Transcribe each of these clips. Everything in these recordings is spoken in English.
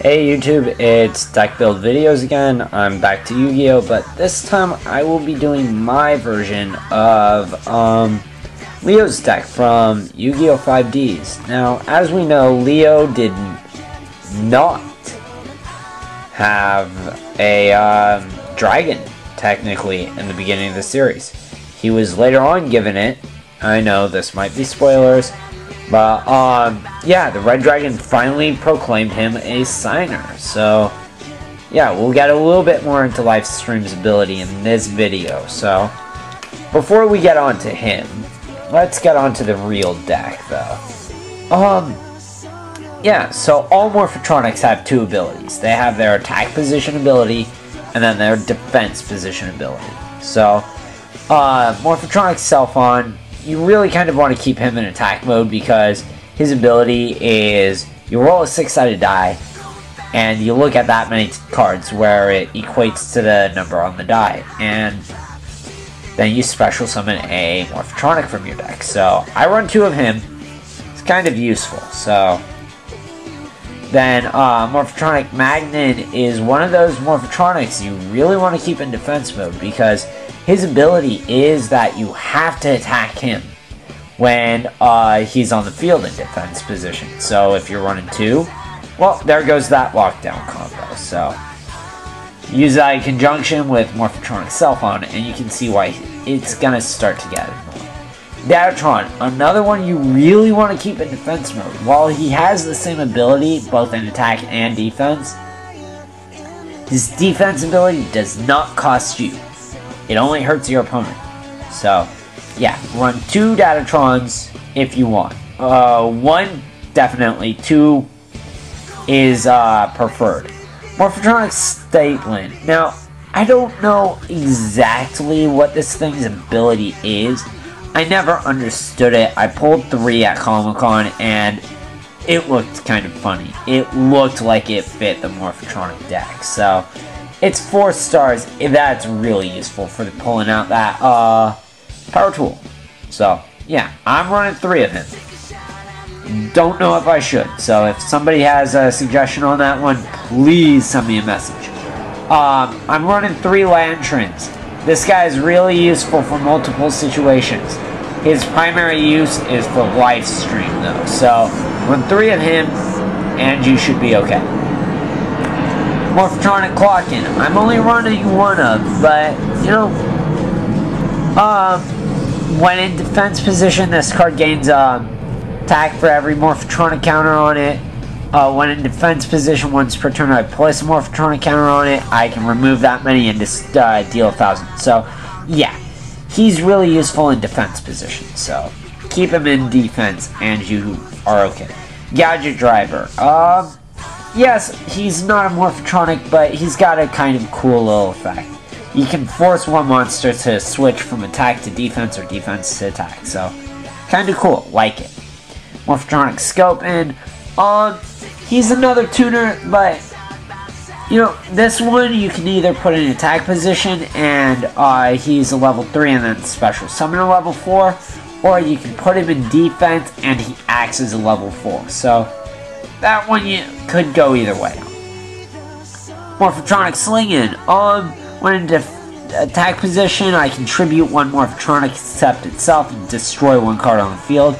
Hey YouTube, it's Deck Build Videos again. I'm back to Yu-Gi-Oh, but this time I will be doing my version of Leo's deck from Yu-Gi-Oh 5Ds. Now, as we know, Leo did not have a dragon, technically, in the beginning of the series. He was later on given it. I know this might be spoilers, but yeah, the Red Dragon finally proclaimed him a signer. So yeah, we'll get a little bit more into Livestream's ability in this video. So before we get on to him, let's get on to the real deck though. Yeah, so all Morphotronics have two abilities. They have their attack position ability and then their defense position ability. So Morphotronics Self-On, you really kind of want to keep him in attack mode because his ability is you roll a 6-sided die and you look at that many cards where it equates to the number on the die, and then you special summon a Morphotronic from your deck. So I run two of him. It's kind of useful. So then Morphotronic Magnet is one of those Morphotronics you really want to keep in defense mode because his ability is that you have to attack him when he's on the field in defense position. So if you're running two, well, there goes that lockdown combo. So use that in conjunction with Morphotronic Self-On, and you can see why it's gonna start to get annoying. Datatron, another one you really want to keep in defense mode. While he has the same ability, both in attack and defense, his defense ability does not cost you. It only hurts your opponent. So, yeah, run two Datatrons if you want. One, definitely. Two is preferred. Morphotronic Stateland. Now, I don't know exactly what this thing's ability is. I never understood it. I pulled 3 at Comic-Con, and it looked kind of funny. It looked like it fit the Morphotronic deck. So it's 4 stars. That's really useful for pulling out that power tool. So yeah, I'm running 3 of him. Don't know if I should. So if somebody has a suggestion on that one, please send me a message. I'm running 3 Lanterns. This guy is really useful for multiple situations. His primary use is for live stream though. So run 3 of him and you should be okay. Morphotronic Clock-In. I'm only running 1 of, but you know, when in defense position, this card gains attack for every Morphotronic counter on it. When in defense position, once per turn I place a Morphotronic counter on it, I can remove that many and just deal 1,000. So yeah, he's really useful in defense position. So keep him in defense and you are okay. Gadget Driver. Yes, he's not a Morphotronic, but he's got a kind of cool little effect. You can force one monster to switch from attack to defense or defense to attack. So, kind of cool. Like it. Morphotronic Scope-In. He's another tuner, but, you know, this one you can either put in attack position and he's a level 3 and then special summon a level 4, or you can put him in defense and he acts as a level 4. So that one you could go either way. Morphotronic Sling-In. When in attack position, I contribute 1 Morphotronic except itself and destroy 1 card on the field.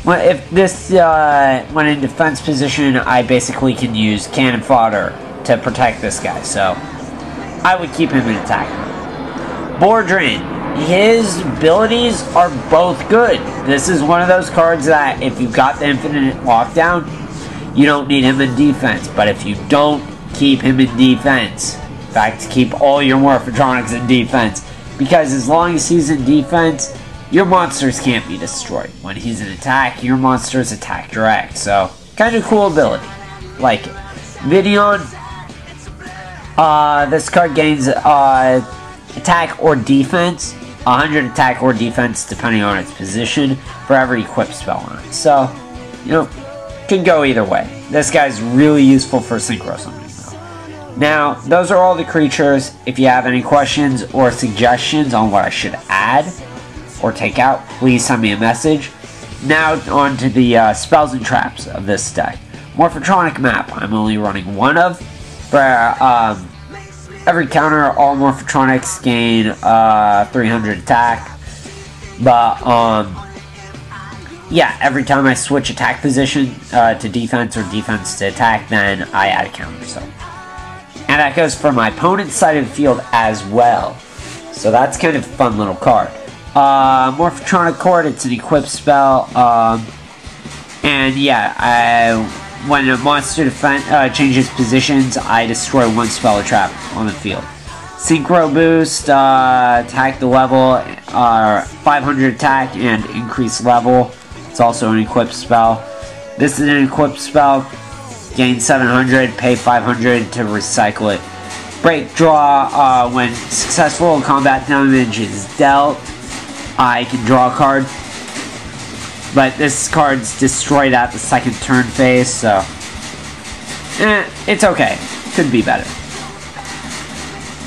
If this when in defense position, I basically can use cannon fodder to protect this guy. So I would keep him in attack. Bordrin. His abilities are both good. This is one of those cards that if you've got the infinite lockdown, you don't need him in defense. But if you don't keep him in defense, in fact, keep all your Morphotronics in defense, because as long as he's in defense, your monsters can't be destroyed. When he's in attack, your monsters attack direct. So, kind of cool ability. Like it. Videon. This card gains attack or defense. 100 attack or defense depending on its position for every equipped spell on it. So, you know, can go either way. This guy's really useful for synchro summoning though. Now, those are all the creatures. If you have any questions or suggestions on what I should add or take out, please send me a message. Now on to the spells and traps of this deck. Morphotronic map, I'm only running one of. For every counter, all Morphotronics gain 300 attack. But, yeah, every time I switch attack position to defense or defense to attack, then I add a counter, so. And that goes for my opponent's side of the field as well. So that's kind of a fun little card. Morphotronic Cord, it's an equipped spell. And yeah, when a monster changes positions, I destroy one spell or trap on the field. Synchro Boost, attack the level, 500 attack and increase level. It's also an equipped spell. This is an equipped spell. Gain 700, pay 500 to recycle it. Break draw, when successful combat damage is dealt, I can draw a card. But this card's destroyed at the second turn phase, so it's okay. Could be better.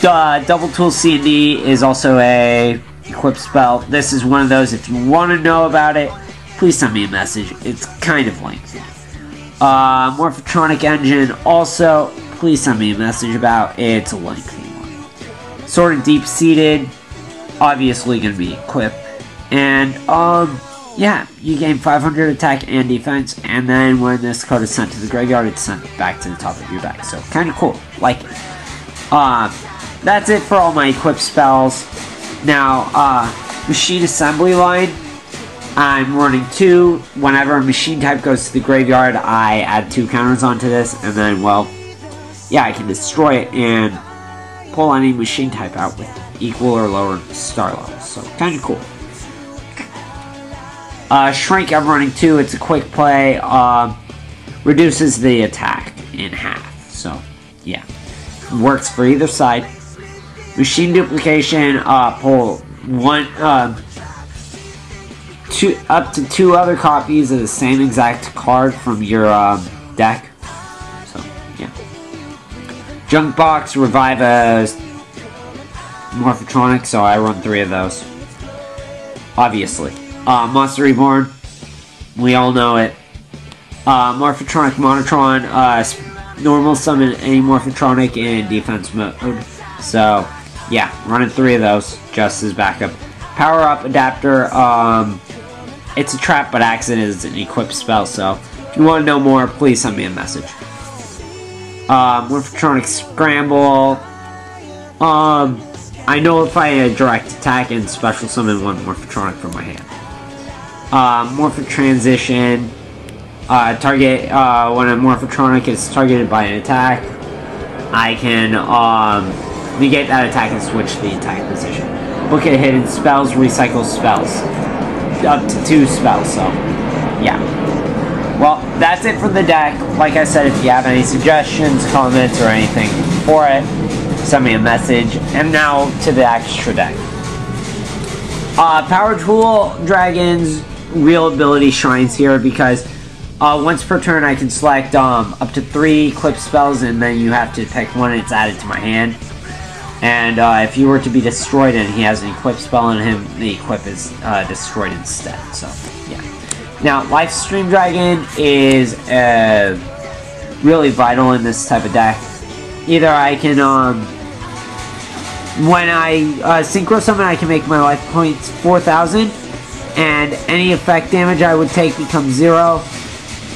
Double Tool C&D is also a equipped spell. This is one of those, if you want to know about it, please send me a message. It's kind of lengthy. Morphotronic Engine, also, please send me a message about it. It's a lengthy one. Sort of Deep-Seated, obviously going to be equipped. And, yeah, you gain 500 attack and defense, and then when this card is sent to the graveyard, it's sent back to the top of your bag. So, kind of cool. Like it. That's it for all my equipped spells. Now, Machine Assembly Line, I'm running 2. Whenever a machine type goes to the graveyard, I add 2 counters onto this, and then, well, yeah, I can destroy it and pull any machine type out with equal or lower star levels. So, kind of cool. Shrink, I'm running 2. It's a quick play. Reduces the attack in half. So, yeah. Works for either side. Machine Duplication, pull up to 2 other copies of the same exact card from your deck. So, yeah. Junk Box, revive a Morphotronic, so I run 3 of those. Obviously. Monster Reborn, we all know it. Morphotronic Monotron, normal summon any Morphotronic in defense mode. So, yeah, running 3 of those just as backup. Power Up Adapter, it's a trap, but Accident is an equipped spell, so if you want to know more, please send me a message. Morphotronic Scramble, I nullify a direct attack and special summon 1 Morphotronic from my hand. Morphotransition, target, when a Morphotronic is targeted by an attack, I can, negate that attack and switch the attack position. Look at hidden spells, recycle spells. Up to 2 spells, so, yeah. Well, that's it for the deck. Like I said, if you have any suggestions, comments, or anything for it, send me a message. And now to the extra deck. Power Tool Dragons, real ability shrines here, because once per turn I can select up to 3 equipped spells, and then you have to pick one and it's added to my hand. And if you were to be destroyed and he has an equipped spell on him, the equip is destroyed instead. So, yeah. Now, Lifestream Dragon is really vital in this type of deck. Either I can, when I Synchro Summon, I can make my life points 4,000, and any effect damage I would take becomes 0.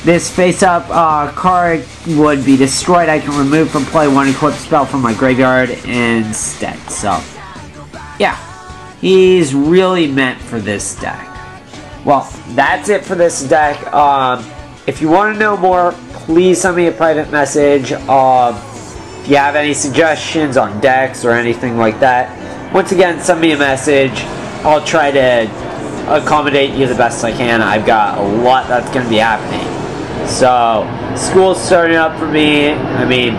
This face-up card would be destroyed. I can remove from play 1 equipped spell from my graveyard instead. So, yeah. He's really meant for this deck. Well, that's it for this deck. If you want to know more, please send me a private message. If you have any suggestions on decks or anything like that, once again, send me a message. I'll try to accommodate you the best I can. I've got a lot that's going to be happening. So, school's starting up for me. I mean,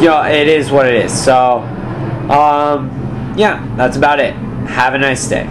it is what it is. So, yeah, that's about it. Have a nice day.